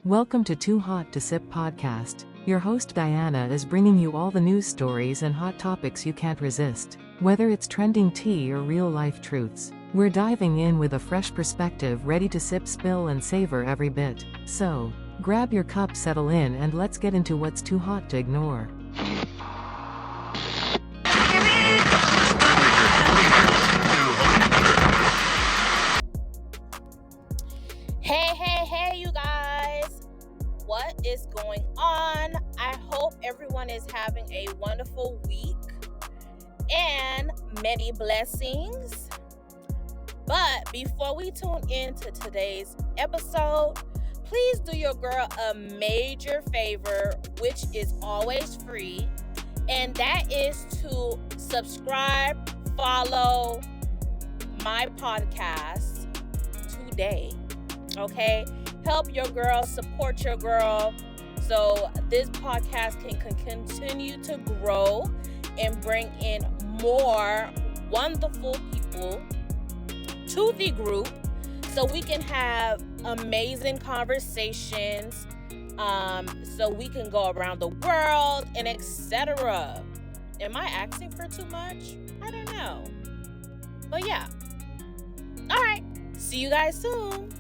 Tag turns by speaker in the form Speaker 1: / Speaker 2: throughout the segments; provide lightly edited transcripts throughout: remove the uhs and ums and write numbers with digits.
Speaker 1: Welcome to Too Hot to Sip podcast. Your host Diana is bringing you all the news stories and hot topics you can't resist. Whether it's trending tea or real-life truths, we're diving in with a fresh perspective, ready to sip, spill, and savor every bit. So, grab your cup, settle in, and let's get into what's too hot to ignore.
Speaker 2: Hey, you guys. What is going on? I hope everyone is having a wonderful week and many blessings. But before we tune into today's episode, please do your girl a major favor, which is always free, and that is to subscribe, follow my podcast today. Okay? Help your girl, support your girl, so this podcast can continue to grow and bring in more wonderful people to the group so we can have amazing conversations, so we can go around the world and etc. Am I asking for too much? I don't know. But yeah. All right. See you guys soon.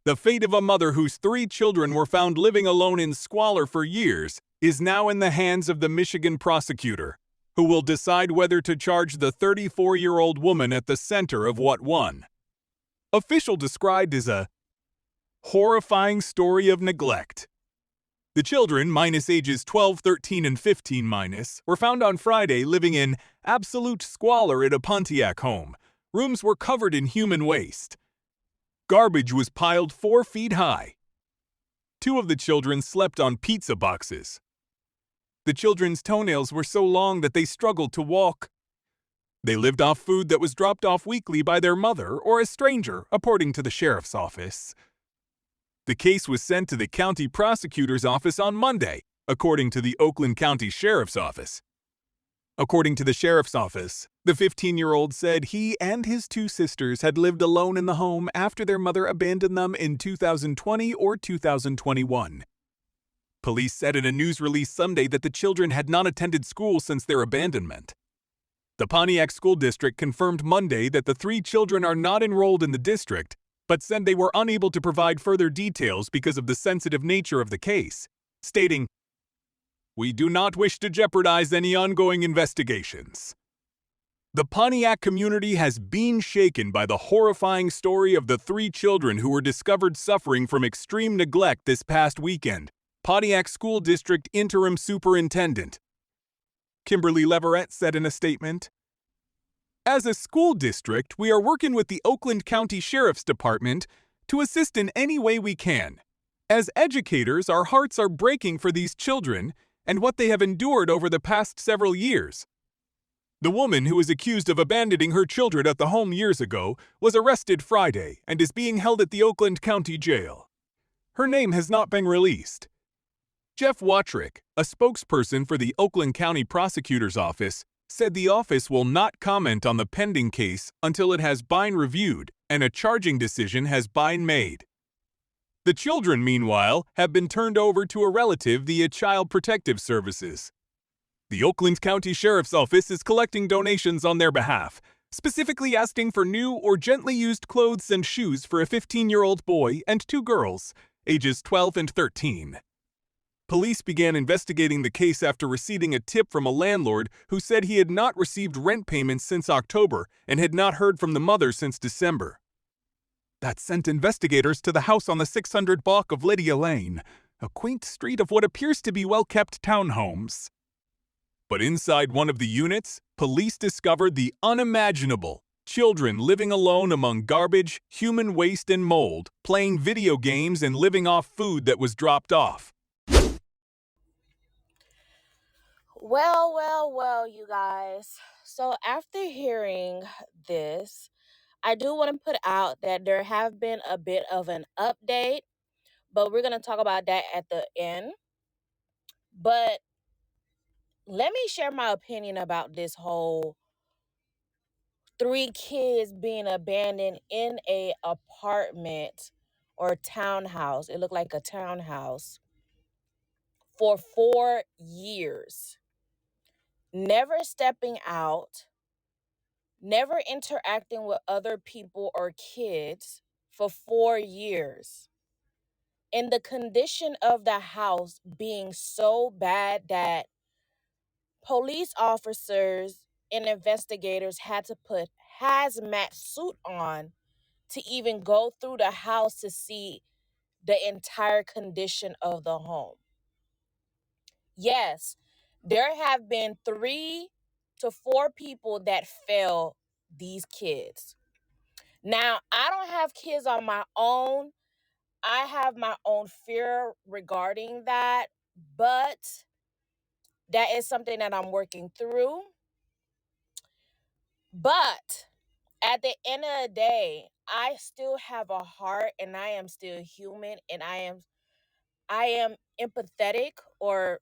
Speaker 3: The fate of a mother whose 3 children were found living alone in squalor for years is now in the hands of the Michigan prosecutor, who will decide whether to charge the 34-year-old woman at the center of what one official described as a horrifying story of neglect. The children, minus ages 12, 13, and 15 minus, were found on Friday living in absolute squalor at a Pontiac home. Rooms were covered in human waste. Garbage was piled 4 feet high. 2 of the children slept on pizza boxes. The children's toenails were so long that they struggled to walk. They lived off food that was dropped off weekly by their mother or a stranger, according to the sheriff's office. The case was sent to the county prosecutor's office on Monday, according to the Oakland County Sheriff's Office. According to the sheriff's office, the 15-year-old said he and his 2 sisters had lived alone in the home after their mother abandoned them in 2020 or 2021. Police said in a news release Sunday that the children had not attended school since their abandonment. The Pontiac School District confirmed Monday that the 3 children are not enrolled in the district, but said they were unable to provide further details because of the sensitive nature of the case, stating, "We do not wish to jeopardize any ongoing investigations." The Pontiac community has been shaken by the horrifying story of the 3 children who were discovered suffering from extreme neglect this past weekend, Pontiac School District Interim Superintendent Kimberly Leverett said in a statement. As a school district, we are working with the Oakland County Sheriff's Department to assist in any way we can. As educators, our hearts are breaking for these children and what they have endured over the past several years. The woman who was accused of abandoning her children at the home years ago was arrested Friday and is being held at the Oakland County Jail. Her name has not been released. Jeff Watrick, a spokesperson for the Oakland County Prosecutor's Office, said the office will not comment on the pending case until it has been reviewed and a charging decision has been made. The children, meanwhile, have been turned over to a relative via Child Protective Services. The Oakland County Sheriff's Office is collecting donations on their behalf, specifically asking for new or gently used clothes and shoes for a 15-year-old boy and 2 girls, ages 12 and 13. Police began investigating the case after receiving a tip from a landlord who said he had not received rent payments since October and had not heard from the mother since December. That sent investigators to the house on the 600 block of Lydia Lane, a quaint street of what appears to be well-kept townhomes. But inside one of the units, police discovered the unimaginable: children living alone among garbage, human waste, and mold, playing video games and living off food that was dropped off.
Speaker 2: Well, you guys. So after hearing this, I do want to put out that there have been a bit of an update, but we're going to talk about that at the end. But let me share my opinion about this whole 3 kids being abandoned in a apartment or townhouse. It looked like a townhouse for 4 years. Never stepping out, never interacting with other people or kids for 4 years. And the condition of the house being so bad that police officers and investigators had to put hazmat suit on to even go through the house to see the entire condition of the home. Yes, there have been 3 to 4 people that fail these kids. Now, I don't have kids on my own. I have my own fear regarding that, but that is something that I'm working through. But at the end of the day, I still have a heart and I am still human and I am empathetic, or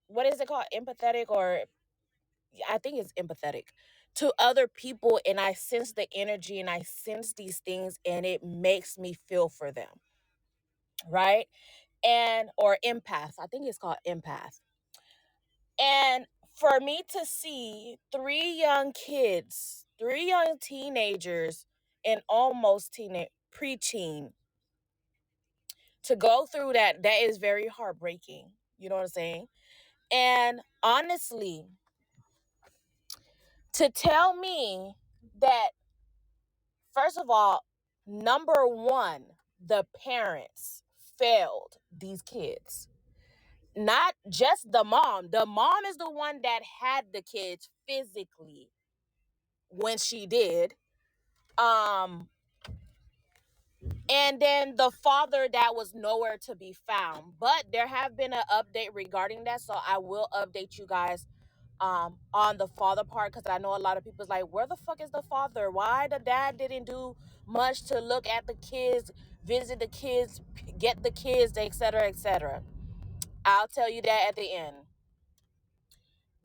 Speaker 2: what is it called? Empathetic, or I think it's empathetic to other people, and I sense the energy and I sense these things and it makes me feel for them. Right? And or empath. I think it's called empath. And for me to see 3 young kids, 3 young teenagers and almost preteen, to go through that is very heartbreaking. You know what I'm saying? And honestly, to tell me that, first of all, number one, the parents failed these kids. Not just the mom. The mom is the one that had the kids physically when she did. And then the father that was nowhere to be found. But there have been an update regarding that, so I will update you guys on the father part, because I know a lot of people's like, where the fuck is the father? Why the dad didn't do much to look at the kids, visit the kids, get the kids, etc., etc. I'll tell you that at the end.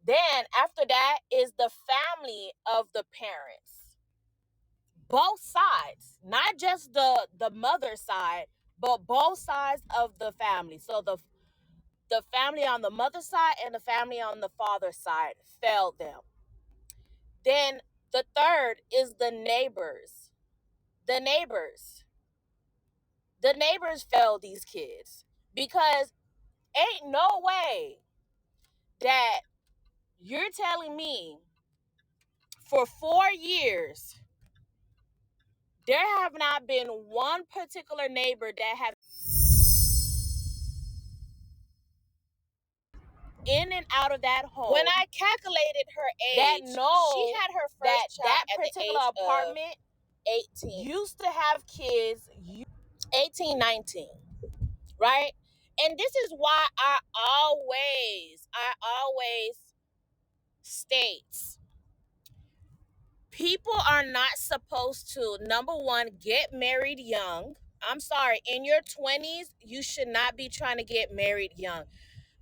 Speaker 2: Then after that is the family of the parents. Both sides, not just the mother side, but both sides of the family. So the family on the mother side and the family on the father side failed them. Then the third is the neighbors. The neighbors. The neighbors failed these kids, because ain't no way that you're telling me for 4 years there have not been one particular neighbor that have in and out of that home. When I calculated her age, she had her first child that particular apartment 18 used to have kids 18, 19, right? And this is why I always state, people are not supposed to, number one, get married young. I'm sorry, in your 20s, you should not be trying to get married young.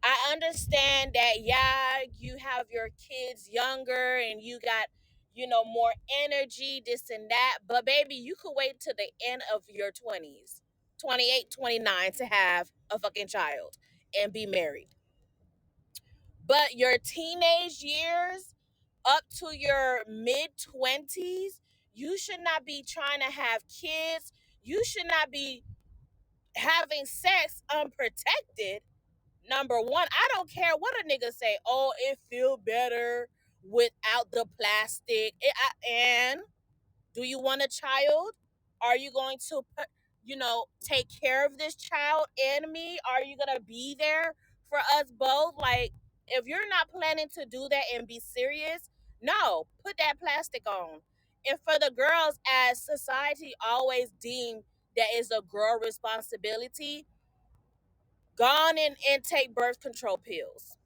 Speaker 2: I understand that, yeah, you have your kids younger and you got, more energy, this and that. But baby, you could wait till the end of your 20s, 28, 29, to have a fucking child and be married. But your teenage years up to your mid-20s, you should not be trying to have kids. You should not be having sex unprotected. Number one, I don't care what a nigga say. Oh, it feel better without the plastic. And do you want a child? Are you going to, take care of this child and me? Are you going to be there for us both? Like, if you're not planning to do that and be serious, no, put that plastic on. And for the girls, as society always deemed that is a girl responsibility, go on and take birth control pills.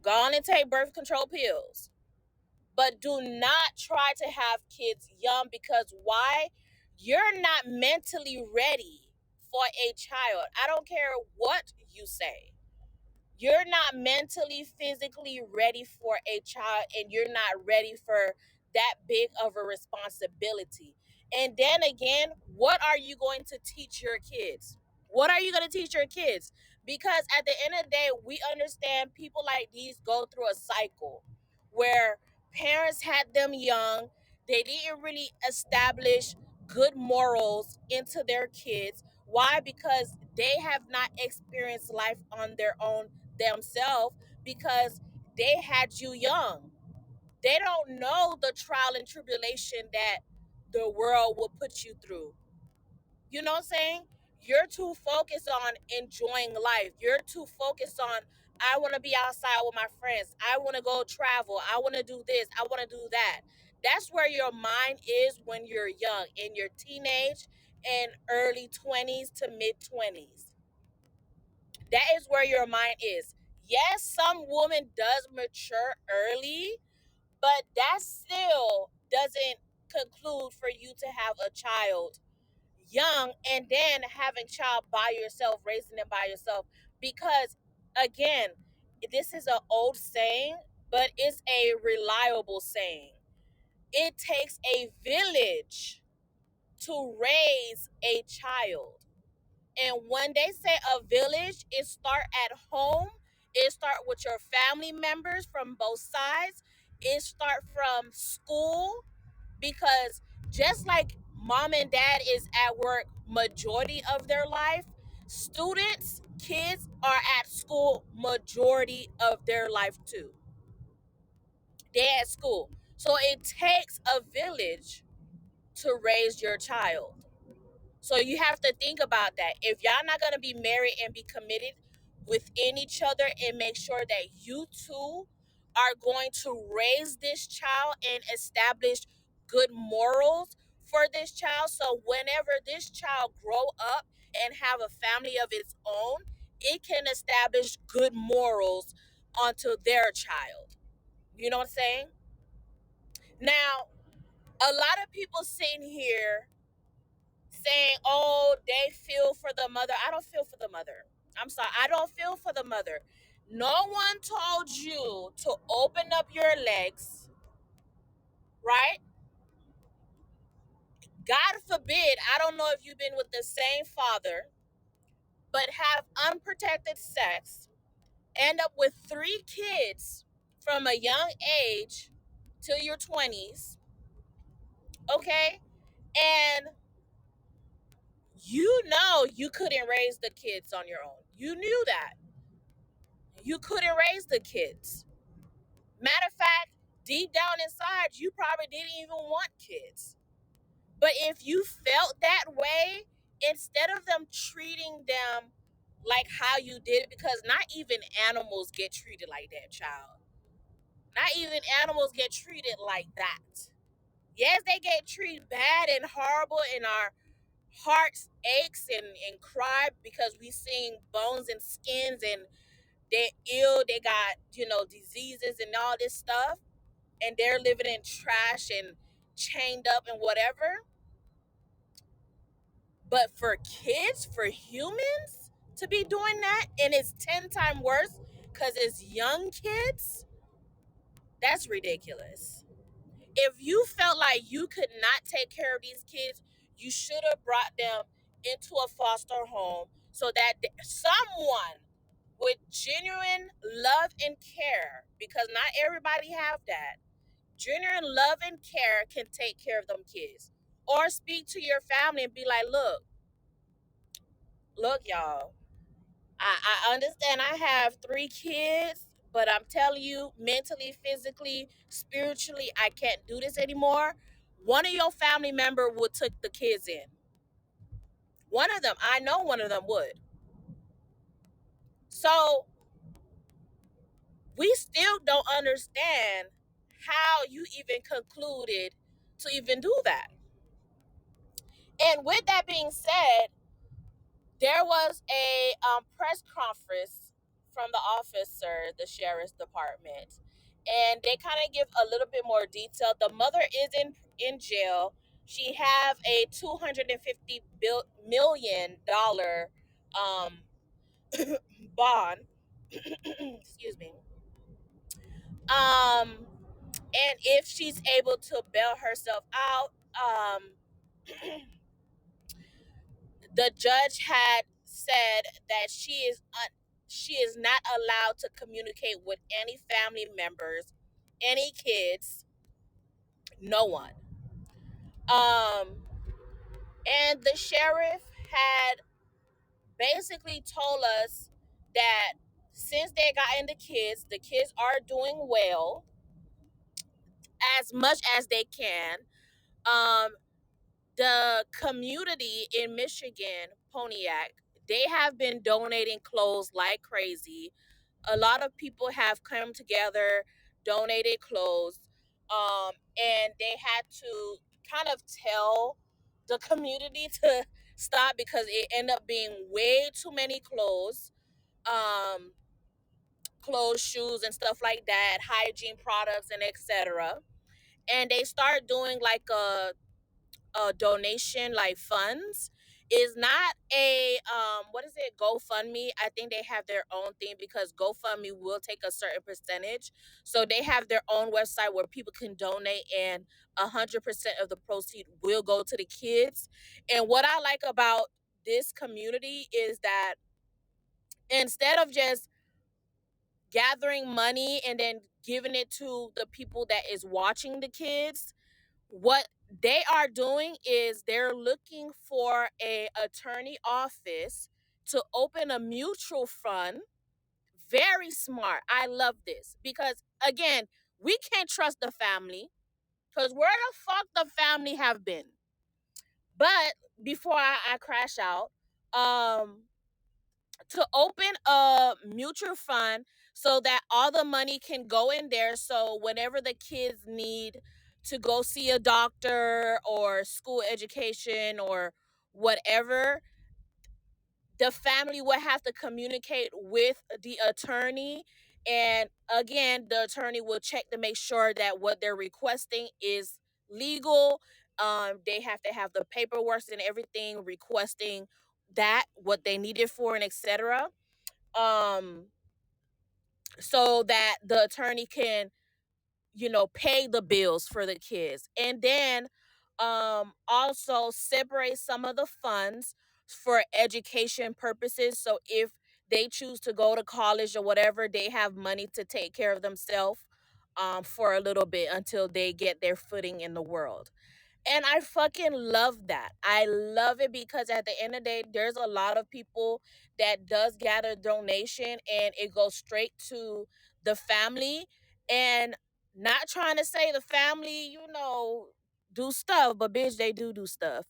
Speaker 2: Go on and take birth control pills. But do not try to have kids young, because why? You're not mentally ready for a child. I don't care what you say. You're not mentally, physically ready for a child, and you're not ready for that big of a responsibility. And then again, what are you going to teach your kids? What are you going to teach your kids? Because at the end of the day, we understand people like these go through a cycle where parents had them young. They didn't really establish good morals into their kids. Why? Because they have not experienced life on their own themselves, because they had you young. They don't know the trial and tribulation that the world will put you through. You know what I'm saying? You're too focused on enjoying life. You're too focused on, I want to be outside with my friends. I want to go travel. I want to do this. I want to do that. That's where your mind is when you're young, in your teenage and early 20s to mid 20s. That is where your mind is. Yes, some woman does mature early, but that still doesn't conclude for you to have a child young and then having child by yourself, raising them by yourself. Because again, this is an old saying, but it's a reliable saying. It takes a village to raise a child. And when they say a village, it start at home. It start with your family members from both sides. It start from school, because just like mom and dad is at work majority of their life, students, kids are at school majority of their life too. They're at school. So it takes a village to raise your child. So you have to think about that. If y'all not going to be married and be committed within each other and make sure that you two are going to raise this child and establish good morals for this child, so whenever this child grow up and have a family of its own, it can establish good morals onto their child. You know what I'm saying? Now, a lot of people sitting here saying, oh, they feel for the mother. I don't feel for the mother. I'm sorry. I don't feel for the mother. No one told you to open up your legs, right? God forbid, I don't know if you've been with the same father, but have unprotected sex, end up with 3 kids from a young age till your 20s, okay? And you know you couldn't raise the kids on your own. You knew that. You couldn't raise the kids. Matter of fact, deep down inside, you probably didn't even want kids. But if you felt that way, instead of them treating them like how you did it, because not even animals get treated like that, child. Not even animals get treated like that. Yes, they get treated bad and horrible, and our hearts aches and cry because we seeing bones and skins, and they're ill, they got, diseases and all this stuff, and they're living in trash and chained up and whatever. But for kids, for humans to be doing that, and it's 10 times worse because it's young kids, that's ridiculous. If you felt like you could not take care of these kids, you should have brought them into a foster home so that someone with genuine love and care, because not everybody have that, genuine love and care, can take care of them kids. Or speak to your family and be like, look, y'all, I understand I have 3 kids, but I'm telling you, mentally, physically, spiritually, I can't do this anymore. One of your family member would took the kids in. One of them, I know one of them would. So we still don't understand how you even concluded to even do that. And with that being said, there was a press conference from the officer, the sheriff's department, and they kind of give a little bit more detail. The mother is in jail. She have a $250 million um, bond. excuse me. And if she's able to bail herself out, the judge had said that she is not allowed to communicate with any family members, any kids, no one. Um, and the sheriff had basically told us that since they got into kids, the kids are doing well as much as they can. Um, the community in Michigan, Pontiac, they have been donating clothes like crazy. A lot of people have come together, donated clothes, and they had to kind of tell the community to stop because it ended up being way too many clothes, um, clothes, shoes, and stuff like that, hygiene products, and etc. And they start doing like a donation like funds. Is not a what is it, GoFundMe. I think they have their own thing because GoFundMe will take a certain percentage, so they have their own website where people can donate, and 100% of the proceed will go to the kids. And what I like about this community is that instead of just gathering money and then giving it to the people that is watching the kids, what they are doing is they're looking for a attorney office to open a mutual fund. Very smart. I love this because again, we can't trust the family because where the fuck the family have been. But before I crash out, um to open a mutual fund so that all the money can go in there, so whenever the kids need to go see a doctor or school education or whatever, the family will have to communicate with the attorney, and again the attorney will check to make sure that what they're requesting is legal. They have to have the paperwork and everything requesting that what they need it for and etc, um so that the attorney can pay the bills for the kids, and then also separate some of the funds for education purposes, so if they choose to go to college or whatever, they have money to take care of themselves for a little bit until they get their footing in the world. And I fucking love that. I love it because at the end of the day, there's a lot of people that does gather donation and it goes straight to the family. And not trying to say the family, do stuff, but bitch, they do stuff.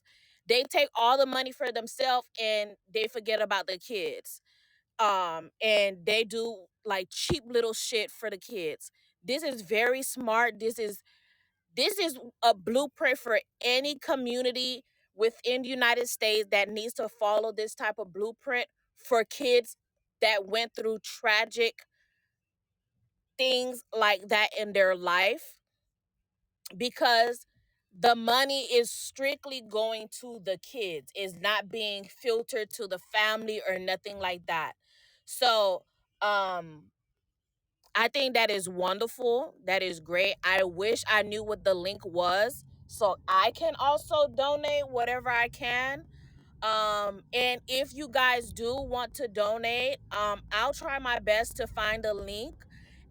Speaker 2: They take all the money for themselves and they forget about the kids. And they do like cheap little shit for the kids. This is very smart. This is a blueprint for any community within the United States that needs to follow this type of blueprint for kids that went through tragic things like that in their life, because the money is strictly going to the kids. It's not being filtered to the family or nothing like that. So, um I think that is wonderful. That is great. I wish I knew what the link was so I can also donate whatever I can. And if you guys do want to donate, I'll try my best to find a link,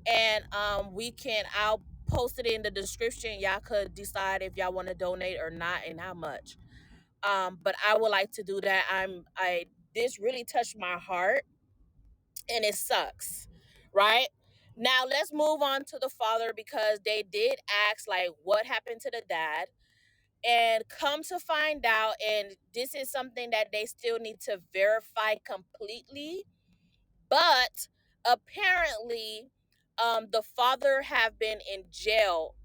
Speaker 2: and I'll post it in the description. Y'all could decide if y'all want to donate or not and how much. But I would like to do that. I This really touched my heart and it sucks, right? Now let's move on to the father because they did ask like what happened to the dad, and come to find out, and this is something that they still need to verify completely, but apparently the father have been in jail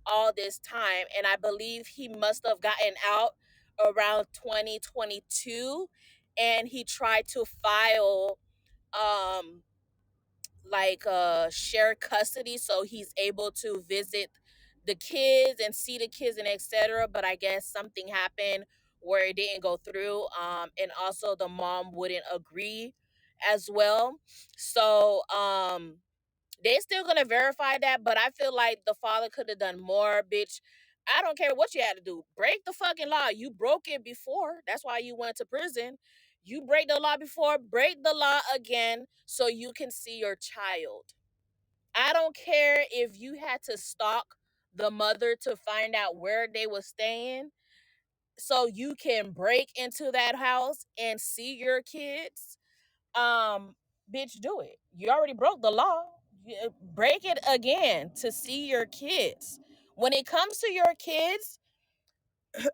Speaker 2: all this time, and I believe he must have gotten out around 2022, and he tried to file um like shared custody so he's able to visit the kids and see the kids and etc, but I guess something happened where it didn't go through, and also the mom wouldn't agree, as well. So they still gonna verify that, but I feel like the father could have done more, bitch. I don't care what you had to do. Break the fucking law. You broke it before. That's why you went to prison. You break the law before, break the law again so you can see your child. I don't care if you had to stalk the mother to find out where they were staying so you can break into that house and see your kids. Bitch, do it. You already broke the law. Break it again to see your kids. When it comes to your kids,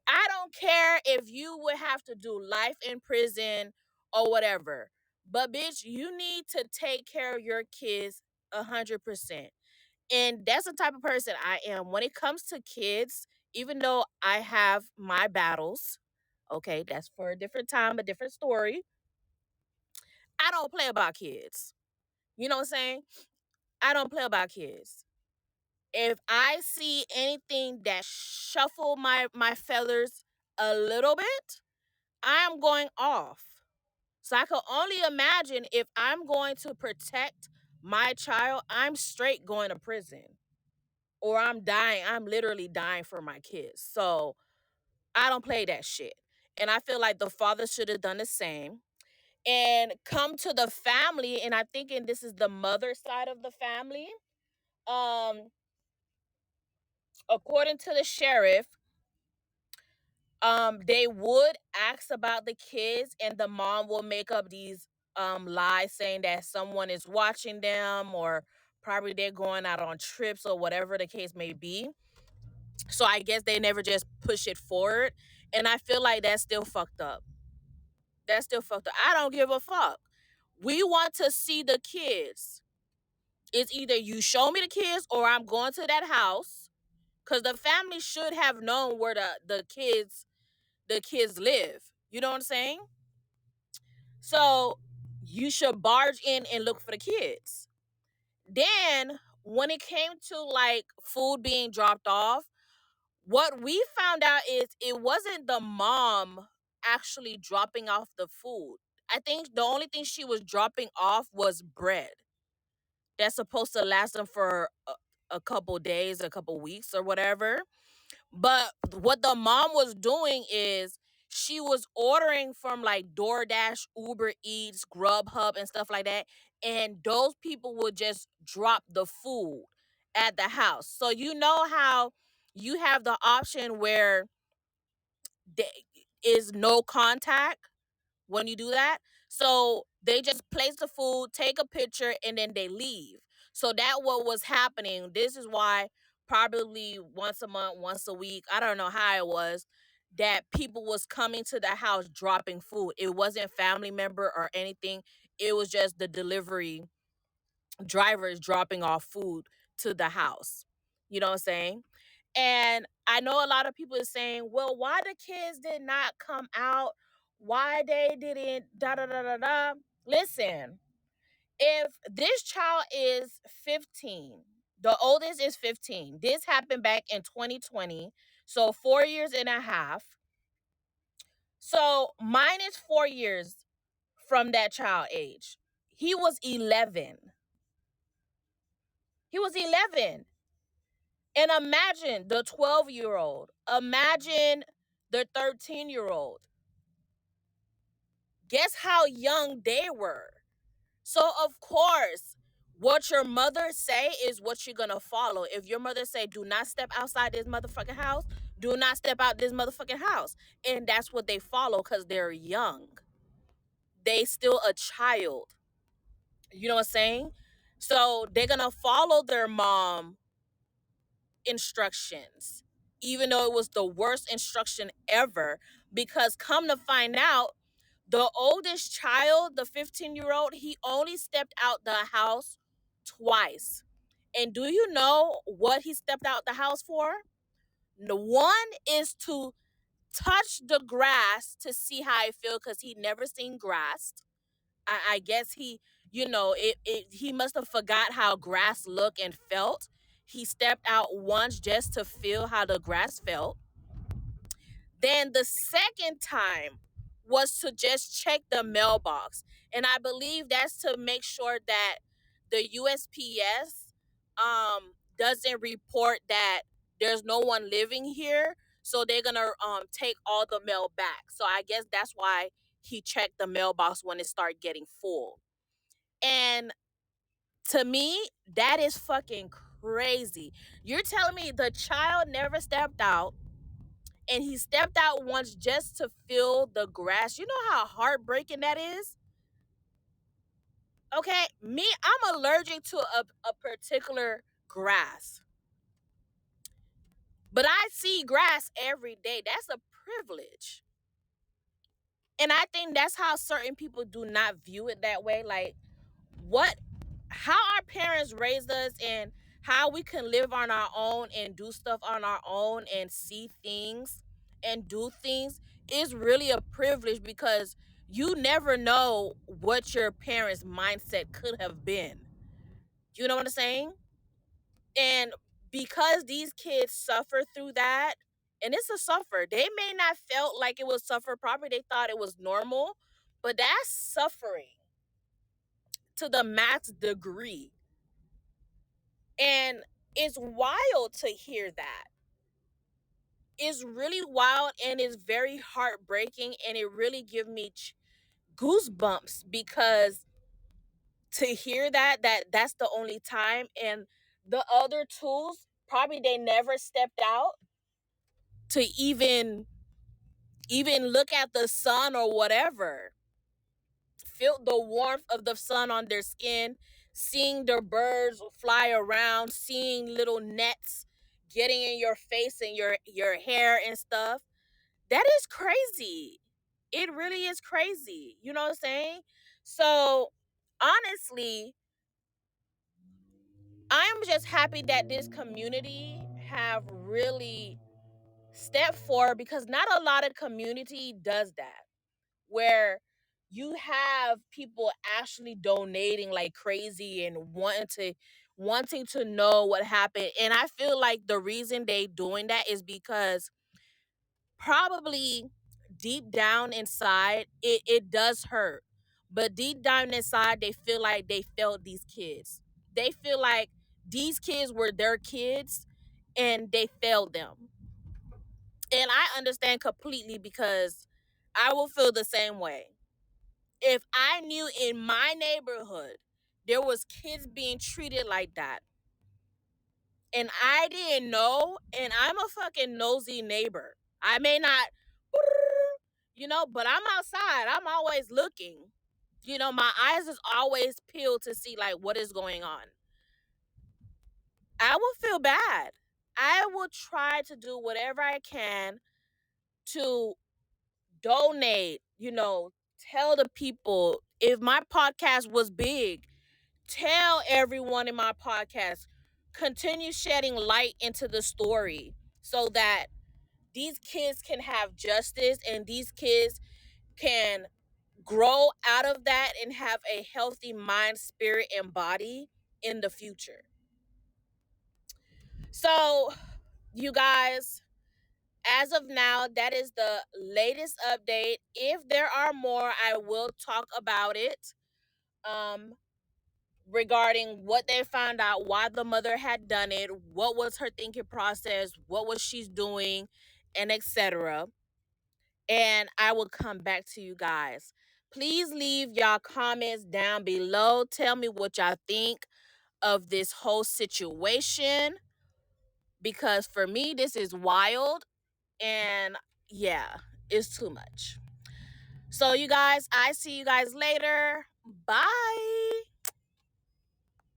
Speaker 2: I don't care if you would have to do life in prison or whatever. But bitch, you need to take care of your kids 100%. And that's the type of person I am. When it comes to kids, even though I have my battles, okay, that's for a different time, a different story. I don't play about kids. You know what I'm saying? I don't play about kids. If I see anything that shuffle my feathers a little bit, I am going off. So I can only imagine if I'm going to protect my child, I'm straight going to prison. Or I'm dying. I'm literally dying for my kids. So I don't play that shit. And I feel like the father should have done the same. And come to the family, and I think and this is the mother side of the family. Um, according to the sheriff, they would ask about the kids, and the mom will make up these lies saying that someone is watching them, or probably they're going out on trips or whatever the case may be. So I guess they never just push it forward. And I feel like that's still fucked up. That's still fucked up. I don't give a fuck. We want to see the kids. It's either you show me the kids or I'm going to that house. Cause the family should have known where the kids live. You know what I'm saying? So you should barge in and look for the kids. Then when it came to like food being dropped off, what we found out is it wasn't the mom actually dropping off the food. I think the only thing she was dropping off was bread that's supposed to last them for a couple days, a couple weeks, or whatever. But what the mom was doing is she was ordering from like DoorDash, Uber Eats, Grubhub, and stuff like that. And those people would just drop the food at the house. So you know how you have the option where there is no contact when you do that. So they just place the food, take a picture, and then they leave. So that what was happening. This is why probably once a month, once a week, I don't know how it was, that people was coming to the house dropping food. It wasn't family member or anything. It was just the delivery drivers dropping off food to the house. You know what I'm saying? And I know a lot of people are saying, well, why the kids did not come out? Why they didn't da da da da da. Listen, if this child is 15, the oldest is 15. This happened back in 2020. So 4 years and a half. So mine is 4 years from that child age. He was 11. He was 11. And imagine the 12-year-old. Imagine the 13-year-old. Guess how young they were. So of course, what your mother say is what you're gonna follow. If your mother say, do not step outside this motherfucking house, do not step out this motherfucking house. And that's what they follow because they're young. They still a child. You know what I'm saying? So they're gonna follow their mom instructions, even though it was the worst instruction ever. Because come to find out, the oldest child, the 15-year-old, he only stepped out the house twice. And do you know what he stepped out the house for? The one is to touch the grass to see how it feels because he never seen grass. I guess he, he must have forgot how grass looked and felt. He stepped out once just to feel how the grass felt. Then the second time was to just check the mailbox. And I believe that's to make sure that the USPS doesn't report that there's no one living here. So they're gonna take all the mail back. So I guess that's why he checked the mailbox when it started getting full. And to me, that is fucking crazy. You're telling me the child never stepped out, and he stepped out once just to feel the grass. You know how heartbreaking that is? Okay, me, I'm allergic to a particular grass. But I see grass every day. That's a privilege. And I think that's how certain people do not view it that way. Like, what, how our parents raised us and how we can live on our own and do stuff on our own and see things and do things is really a privilege, because you never know what your parents' mindset could have been. You know what I'm saying? And because these kids suffer through that, and it's a suffer, they may not felt like it was suffer properly, they thought it was normal, but that's suffering to the max degree. And it's wild to hear that. It's really wild, and it's very heartbreaking, and it really gives me goosebumps, because to hear that's the only time, and the other tools probably they never stepped out to even look at the sun or whatever, feel the warmth of the sun on their skin, seeing the birds fly around, seeing little nets getting in your face and your hair and stuff. That is crazy. It really is crazy. You know what I'm saying? So honestly, I'm just happy that this community have really stepped forward, because not a lot of community does that, where you have people actually donating like crazy and wanting to know what happened. And I feel like the reason they doing that is because probably deep down inside it does hurt, but deep down inside they feel like they failed these kids. They feel like these kids were their kids and they failed them. And I understand completely, because I will feel the same way if I knew in my neighborhood there was kids being treated like that and I didn't know, and I'm a fucking nosy neighbor. I may not, but I'm outside. I'm always looking. My eyes is always peeled to see like what is going on. I will feel bad. I will try to do whatever I can to donate, tell the people. If my podcast was big, tell everyone in my podcast, continue shedding light into the story so that these kids can have justice and these kids can grow out of that and have a healthy mind, spirit, and body in the future. So, you guys, as of now, that is the latest update. If there are more, I will talk about it. Regarding what they found out, why the mother had done it, what was her thinking process, what was she doing, and etc. And I will come back to you guys. Please leave y'all comments down below. Tell me what y'all think of this whole situation, because for me, this is wild, and yeah, it's too much. So, you guys, I see you guys later. Bye.